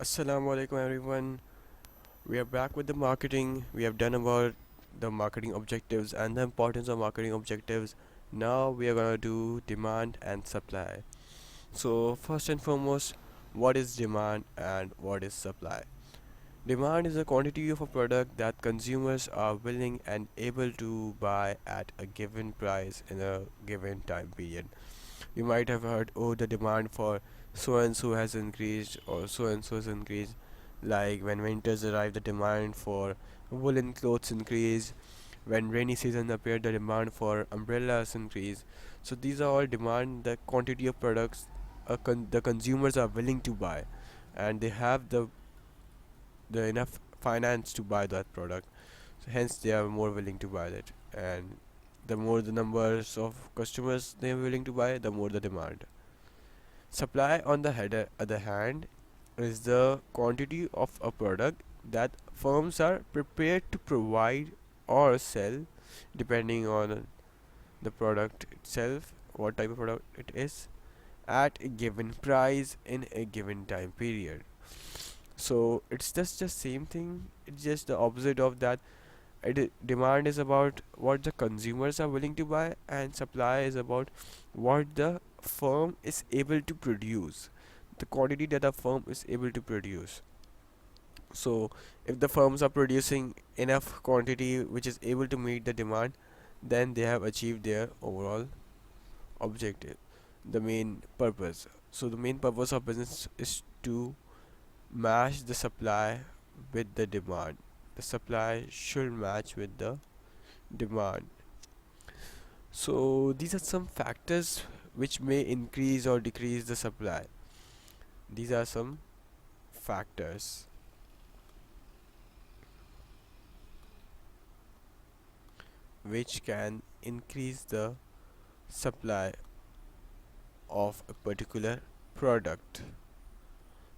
Assalamu alaikum everyone. We are back with the marketing. We have done about the marketing objectives and the importance of marketing objectives. Now we are gonna do demand and supply. So first and foremost, what is demand and what is supply? Demand is a quantity of a product that consumers are willing and able to buy at a given price in a given time period. You might have heard, oh, the demand for so and so has increased, or so and so has increased. Like when winters arrive, the demand for woolen clothes increase. When rainy season appear, the demand for umbrellas increase. So these are all demand, the quantity of products the consumers are willing to buy, and they have the enough finance to buy that product. So hence they are more willing to buy it, and the more the numbers of customers they are willing to buy, the more the demand. Supply, on the other hand, is the quantity of a product that firms are prepared to provide or sell, depending on the product itself, what type of product it is, at a given price in a given time period. So it's just the same thing, it's just the opposite of that. Demand is about what the consumers are willing to buy, and supply is about what the firm is able to produce, the quantity that a firm is able to produce. So if the firms are producing enough quantity which is able to meet the demand, then they have achieved their overall objective, the main purpose. So the main purpose of business is to match the supply with the demand. The supply should match with the demand. So these are some factors which may increase or decrease the supply. These are some factors which can increase the supply of a particular product.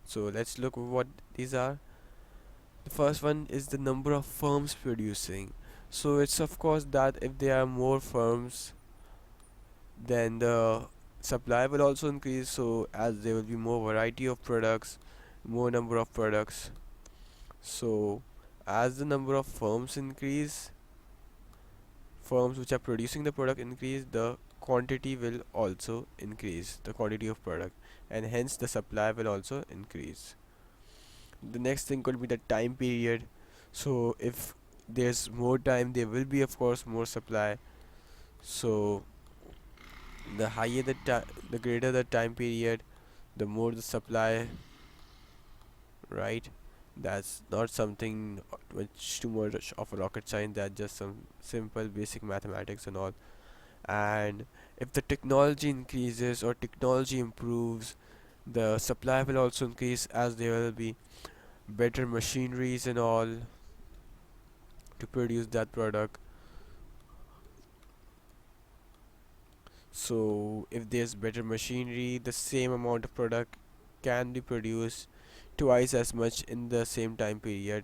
So let's look what these are. The first one is the number of firms producing. So it's of course that if there are more firms, then the supply will also increase. So as there will be more variety of products, more number of products. So as the number of firms increase, firms which are producing the product increase, the quantity will also increase, the quantity of product, and hence the supply will also increase. The next thing could be the time period. So if there's more time, there will be of course more supply. So the higher the greater the time period, the more the supply, right? That's not something which too much of a rocket science. That's just some simple basic mathematics and all. And if the technology increases or technology improves, the supply will also increase, as there will be better machineries and all to produce that product. So if there's better machinery, the same amount of product can be produced twice as much in the same time period.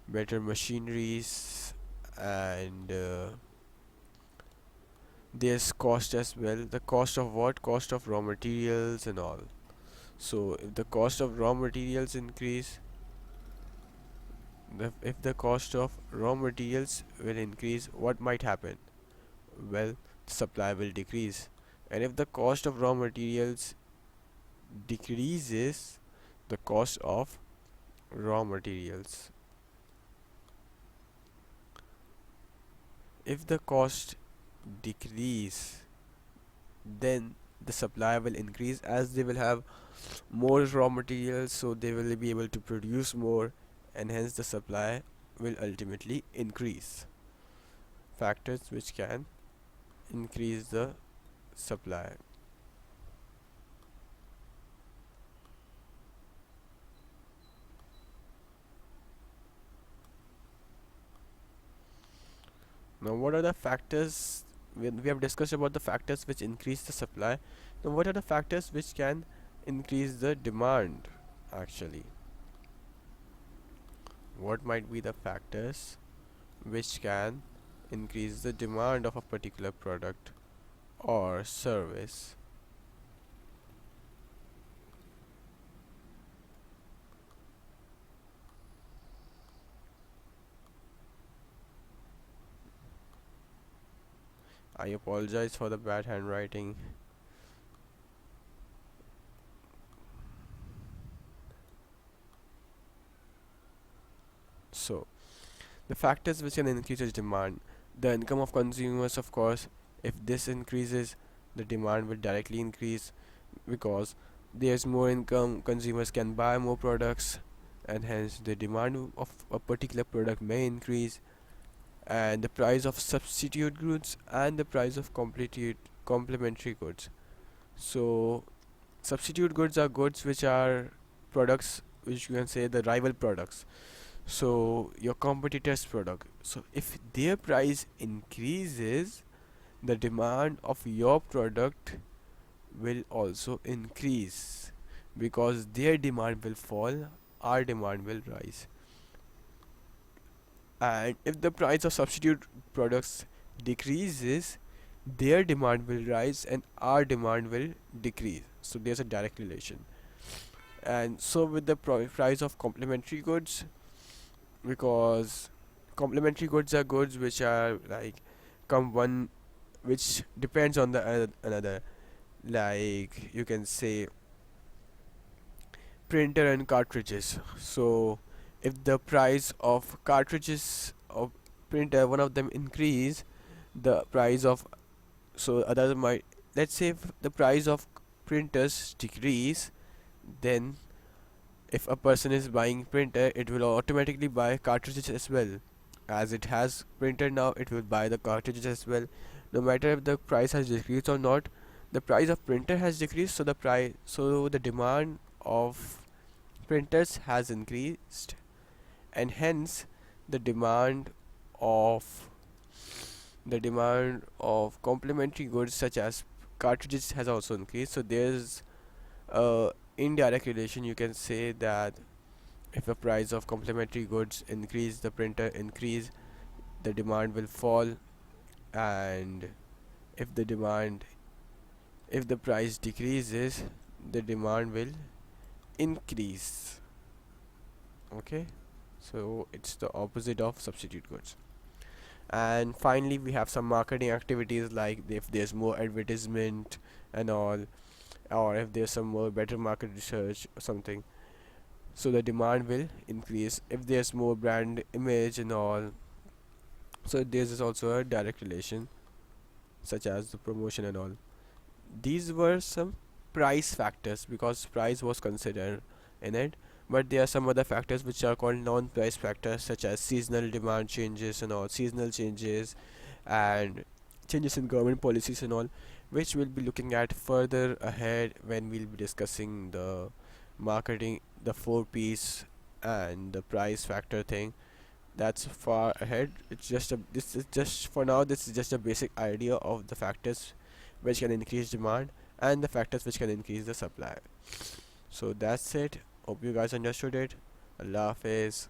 Better machineries, and there's cost as well. The cost of what? Cost of raw materials and all. So if the cost of raw materials increase, if the cost of raw materials will increase, what might happen? Well, the supply will decrease. And if the cost of raw materials decreases, the cost of raw materials, if the cost decrease, then the supply will increase, as they will have more raw materials, so they will be able to produce more, and hence the supply will ultimately increase. Factors which can increase the supply. Now what are the factors? We have discussed about the factors which increase the supply. Now what are the factors which can increase the demand actually? What might be the factors which can increase the demand of a particular product or service? I apologize for the bad handwriting. So, the factors which can increase the demand, the income of consumers, of course. If this increases, the demand will directly increase, because there's more income, consumers can buy more products, and hence the demand of a particular product may increase. And the price of substitute goods and the price of complementary goods. So substitute goods are goods which are products which you can say the rival products, so your competitor's product. So if their price increases, the demand of your product will also increase, because their demand will fall, our demand will rise. And if the price of substitute products decreases, their demand will rise and our demand will decrease. So there's a direct relation. And so with the price of complementary goods, because complementary goods are goods which are like come one which depends on the another, like you can say printer and cartridges. So if the price of cartridges of printer, one of them increase, the price of, so other might, let's say if the price of printers decrease, then if a person is buying printer, it will automatically buy cartridges as well. As it has printer now, it will buy the cartridges as well. No matter if the price has decreased or not, the price of printer has decreased, so the demand of printers has increased, and hence the demand of complementary goods such as cartridges has also increased. So there's a indirect relation, you can say, that if the price of complementary goods increase, the printer increase, the demand will fall. And if the demand if the price decreases, the demand will increase. Okay, so it's the opposite of substitute goods. And finally, we have some marketing activities, like if there's more advertisement and all, or if there's some more better market research or something, so the demand will increase. If there's more brand image and all, so there's also a direct relation, such as the promotion and all. These were some price factors, because price was considered in it. But there are some other factors which are called non-price factors, such as seasonal demand changes and all, seasonal changes, and changes in government policies and all, which we'll be looking at further ahead when we'll be discussing the marketing, the four piece and the price factor thing. That's far ahead. It's just a this is just for now, this is just a basic idea of the factors which can increase demand and the factors which can increase the supply. So that's it. Hope you guys understood it. Allah Hafiz.